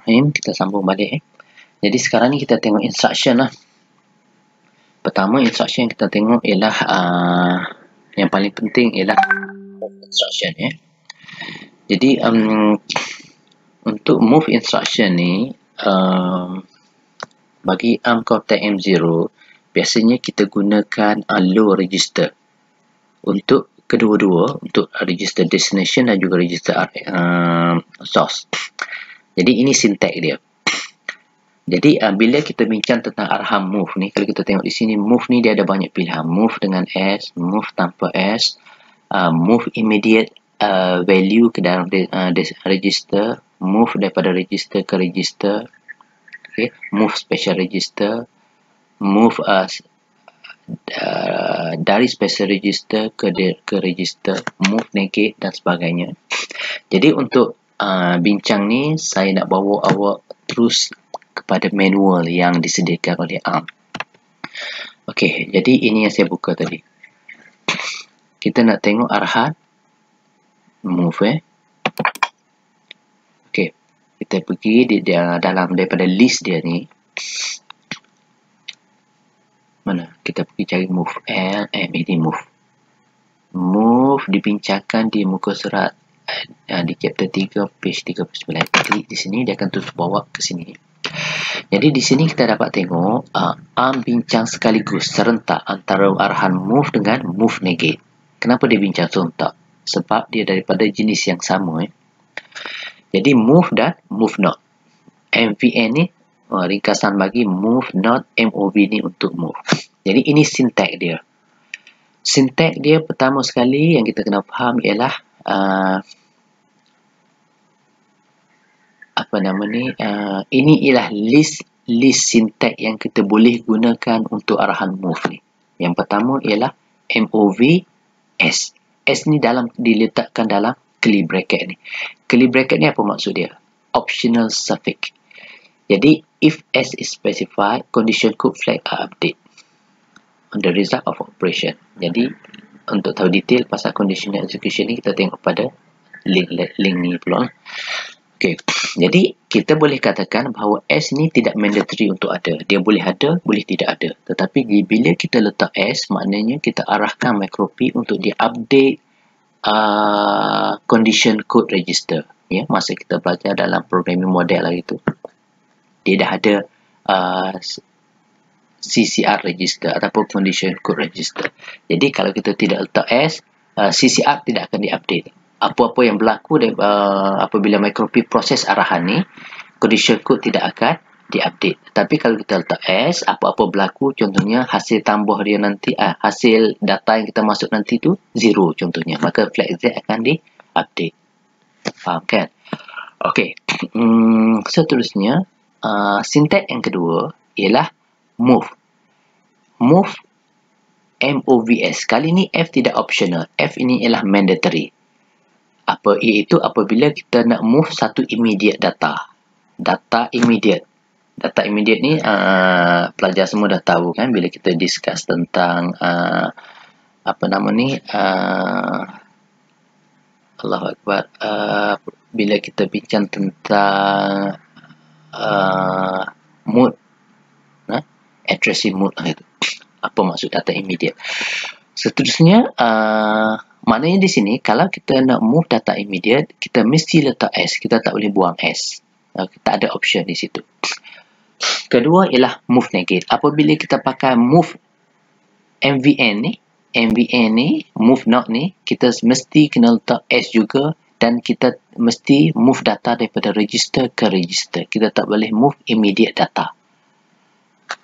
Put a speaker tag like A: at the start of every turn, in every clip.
A: Bismillahirrahmanirrahim. Kita sambung balik. Jadi sekarang ni kita tengok instruction lah. Pertama, instruction yang kita tengok ialah yang paling penting ialah instruction ya. Jadi untuk move instruction ni bagi Cortex M0 biasanya kita gunakan low register untuk kedua-dua, untuk register destination dan juga register source. Jadi ini syntax dia. Jadi bila kita bincang tentang arahan move ni, kalau kita tengok di sini, move ni dia ada banyak pilihan. Move dengan S, move tanpa S, move immediate value ke dalam register, move daripada register ke register, okay, move special register, move dari special register ke register, move negate dan sebagainya. Jadi untuk bincang ni saya nak bawa awak terus kepada manual yang disediakan oleh ARM. Okey, jadi ini yang saya buka tadi. Kita nak tengok arahan move Okey, kita pergi di dalam daripada list dia ni. Mana? Kita pergi cari move ini move. Move dibincangkan di muka surat di chapter 3 page 39. Klik di sini dia akan terus bawa ke sini. Jadi di sini kita dapat tengok ARM bincang sekaligus serentak antara arahan move dengan move negate. Kenapa dia bincang serentak? Sebab dia daripada jenis yang sama. Jadi move dan move not. MVN ni ringkasan bagi move not, MOV ni untuk move. Jadi ini syntax dia. Syntax dia pertama sekali yang kita kena faham ialah ini ialah list syntax yang kita boleh gunakan untuk arahan move ni. Yang pertama ialah MOV S. S ni diletakkan dalam curly bracket ni. Curly bracket ni apa maksud dia? Optional suffix. Jadi if S is specified, condition code flag are update on the result of operation. Jadi untuk tahu detail pasal conditional execution ni kita tengok pada link ni pula. Okey, jadi kita boleh katakan bahawa S ni tidak mandatory untuk ada. Dia boleh ada, boleh tidak ada. Tetapi bila kita letak S, maknanya kita arahkan micro:p untuk dia update condition code register. Ya, masa kita belajar dalam programming model lagi tu, dia dah ada CCR register ataupun condition code register. Jadi kalau kita tidak letak S, CCR tidak akan diupdate. Apa-apa yang berlaku apabila micro:p proses arahan ni, condition code tidak akan diupdate. Tapi kalau kita letak S, apa-apa berlaku, contohnya hasil tambah dia nanti, hasil data yang kita masuk nanti tu 0 contohnya, maka flag Z akan di-update. Faham kan? Okey. Seterusnya, syntax yang kedua ialah move. Move MOVS. Kali ni F tidak optional. F ini ialah mandatory. Iaitu apabila kita nak move satu immediate data. Data immediate. Data immediate ni pelajar semua dah tahu kan, bila kita discuss tentang Allahu Akbar, bila kita bincang tentang mode, addressing mode itu. Apa maksud data immediate? Seterusnya, maknanya di sini kalau kita nak move data immediate, kita mesti letak S. Kita tak boleh buang S. Kita ada option di situ. Kedua ialah move negate. Apabila kita pakai move MVN ni, move not ni, kita mesti kena letak S juga, dan kita mesti move data daripada register ke register. Kita tak boleh move immediate data.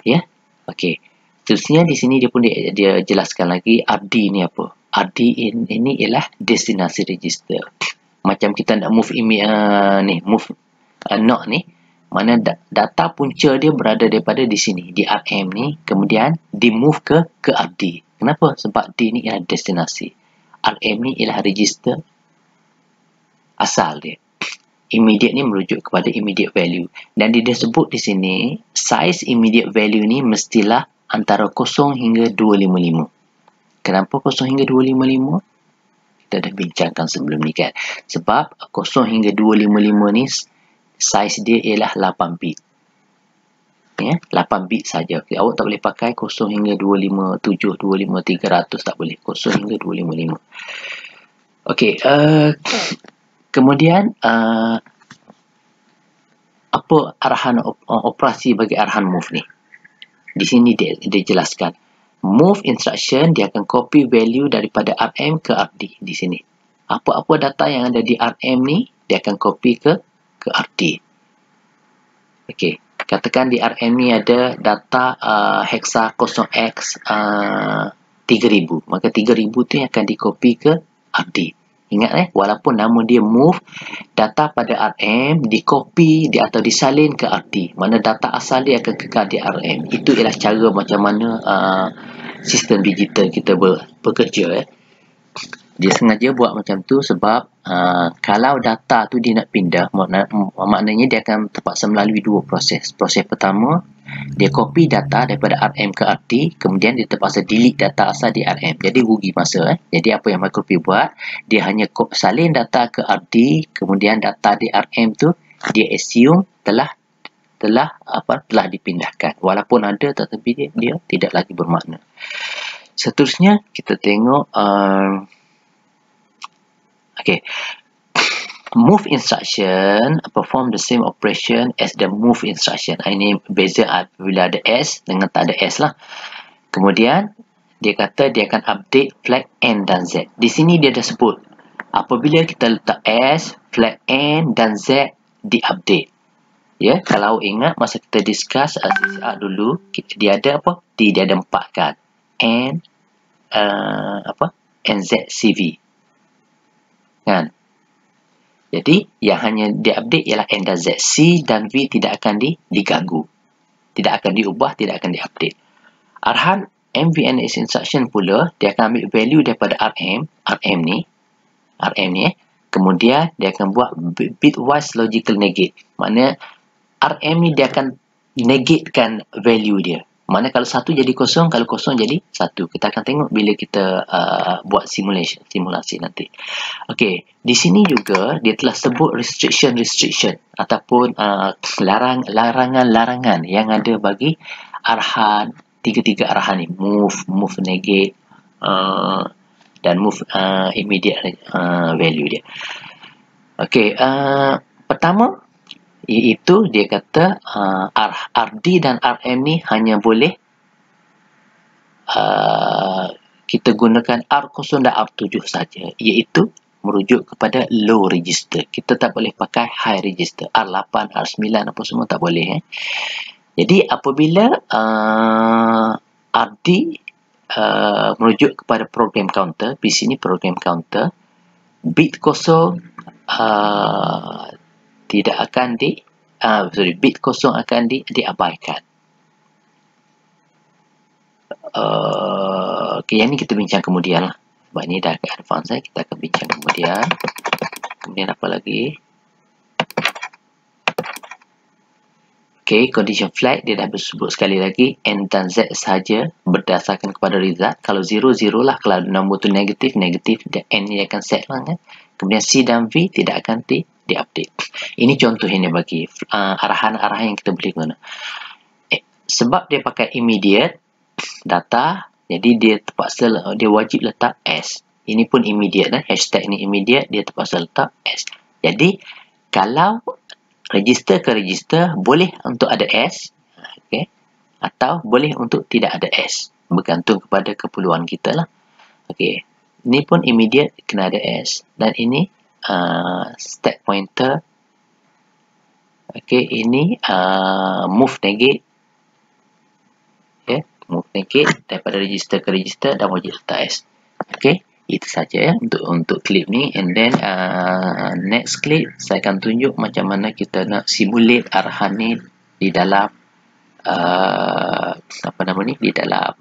A: Ya? Okey. Terusnya di sini dia jelaskan lagi RD ni apa. RD ini ialah destinasi register. Macam kita nak move move not ni, mana data punca dia berada daripada di sini, di RM ni, kemudian di move ke RD. Kenapa? Sebab D ni ialah destinasi. RM ni ialah register asal dia. Immediate ni merujuk kepada immediate value. Dan dia sebut di sini, size immediate value ni mestilah antara 0 hingga 255. Kenapa 0 hingga 255? Kita dah bincangkan sebelum ni kan. Sebab 0 hingga 255 ni Saiz dia ialah 8 bit. Ya, 8 bit saja. Okay, awak tak boleh pakai 0 hingga 257, 25, 300, tak boleh. 0 hingga 255. Okey, kemudian apa arahan operasi bagi arahan move ni? Di sini dia jelaskan. Move instruction dia akan copy value daripada RM ke RD di sini. Apa-apa data yang ada di RM ni dia akan copy ke RD. Okey, katakan di RM ni ada data hexa 0x 3000, maka 3000 tu yang akan dikopi ke RD. Ingat walaupun nama dia move, data pada RM dikopi atau disalin ke RD. Mana data asal dia akan kekal di RM. Itu ialah cara macam mana sistem digital kita bekerja. Dia sengaja buat macam tu sebab kalau data tu dia nak pindah, maknanya dia akan terpaksa melalui dua proses. Proses pertama, dia copy data daripada RM ke RD, kemudian dia terpaksa delete data asal di RM. Jadi rugi masa. Jadi apa yang Micropi buat, dia hanya salin data ke RD, kemudian data di RM tu dia assume telah dipindahkan. Walaupun ada, tetapi dia tidak lagi bermakna. Seterusnya kita tengok move instruction perform the same operation as the move instruction. Ini beza apabila ada S dengan tak ada S lah. Kemudian dia kata dia akan update flag N dan Z. Di sini dia dah sebut apabila kita letak S, flag N dan Z diupdate. Ya, kalau ingat masa kita discuss CCR dulu, dia ada apa? Dia ada 4 kan. N NZCV. Kan? Jadi, yang hanya diupdate ialah N dan Z. C dan V tidak akan diganggu. Tidak akan diubah, tidak akan diupdate. Arahan MVNS instruction pula, dia akan ambil value daripada RM ni. Kemudian, dia akan buat bitwise logical negate. Maknanya, RM ni dia akan negatekan value dia. Mana kalau 1 jadi 0, kalau 0 jadi 1. Kita akan tengok bila kita buat simulasi nanti. Okey, di sini juga dia telah sebut restriction ataupun larangan yang ada bagi arahan, tiga arahan ni. Move negate dan move immediate value dia. Okey, pertama iaitu dia kata RD dan RM ni hanya boleh kita gunakan R0 dan R7 saja, iaitu merujuk kepada low register. Kita tak boleh pakai high register. R8, R9 apa semua tak boleh. Jadi apabila RD merujuk kepada program counter, di sini program counter, bit 0 tidak akan bit 0 akan diabaikan. Okay, yang ni kita bincang kemudian lah. Sebab ni dah agak advance, kita akan bincang kemudian. Kemudian apa lagi? Okay, condition flag dia dah sebut sekali lagi. N dan Z saja berdasarkan kepada result. Kalau 0, 0 lah. Kalau nombor tu negatif, dan N ni akan set lah kan. Kemudian C dan V tidak akan diupdate. Ini contoh ini bagi arahan-arahan yang kita boleh guna. Sebab dia pakai immediate data, jadi dia terpaksa, dia wajib letak S. Ini pun immediate. Hashtag ni immediate, dia terpaksa letak S. Jadi, kalau register ke register, boleh untuk ada S, okay, atau boleh untuk tidak ada S. Bergantung kepada keperluan kita lah. Okay. Ini pun immediate, kena ada S. Dan ini stack pointer. Okay, ini move negate. Okay, move negate daripada register ke register dan wajib letak S. Okay, itu saja ya untuk klip ni. And then next clip saya akan tunjuk macam mana kita nak simulate arahan ni di dalam di dalam